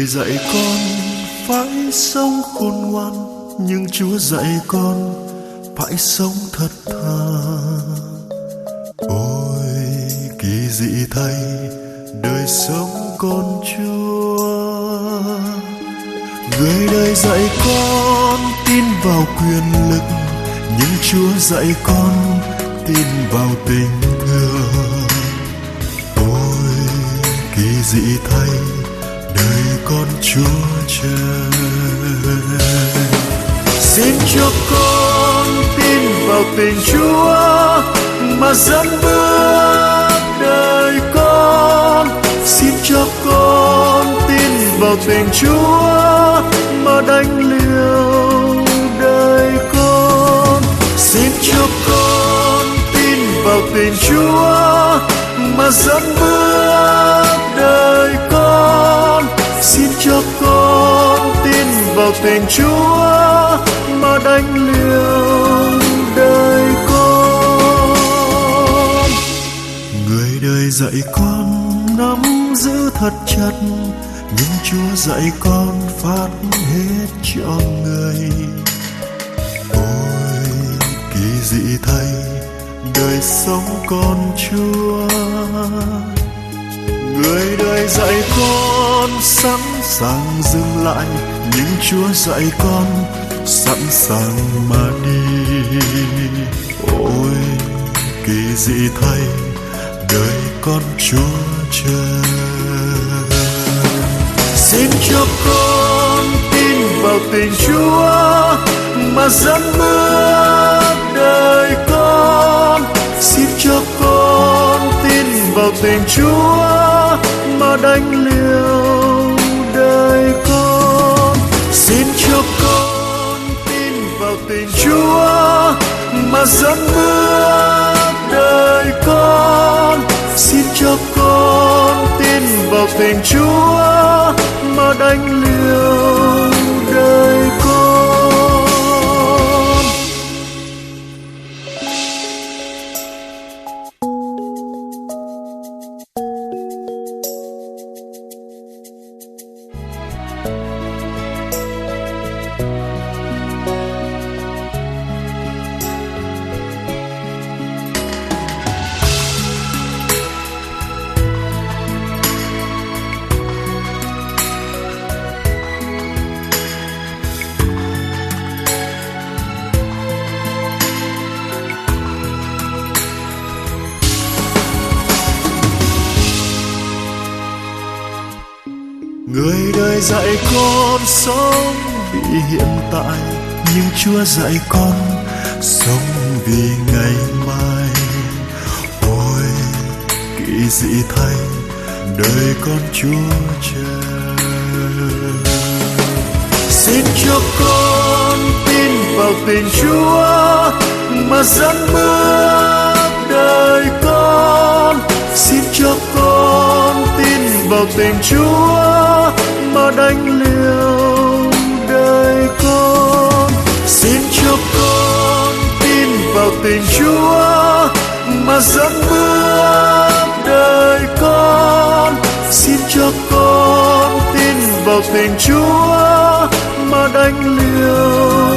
đời dạy con phải sống khôn ngoan, nhưng Chúa dạy con phải sống thật thà. Ôi kỳ dị thay đời sống con Chúa. Người đời dạy con tin vào quyền lực, nhưng Chúa dạy con tin vào tình thương. Ôi kỳ dị thay đời con Chúa trời. Xin cho con tin vào tình Chúa mà dẫn bước đời con. Xin cho con tin vào tình Chúa mà đánh liều đời con. Xin cho con tin vào tình Chúa mà dẫn bước đời con. Xin cho con tin vào tình Chúa mà đánh liều đời con. Người đời dạy con nắm giữ thật chặt, nhưng Chúa dạy con phát hết cho người. Ôi kỳ dị thay đời sống con Chúa. Người đời dạy con sẵn sàng dừng lại, nhưng Chúa dạy con sẵn sàng mà đi. Ôi kỳ dị thay đời con Chúa trời. Xin cho con tin vào tình Chúa mà dẫn bước đời con. Xin cho con tin vào tình Chúa mà đánh liều đời con. Xin cho con tin vào tình Chúa mà dẫn bước đời con. Xin cho con tin vào tình Chúa mà đánh liều đời con. Người đời dạy con sống vì hiện tại, nhưng Chúa dạy con sống vì ngày mai. Ôi kỳ dị thay đời con Chúa trời. Xin cho con tin vào tình Chúa mà dẫn bước đời con. Xin cho con tin vào tình Chúa mà đánh liều đời con. Xin cho con tin vào tình Chúa mà dẫn bước đời con. Xin cho con tin vào tình Chúa mà đánh liều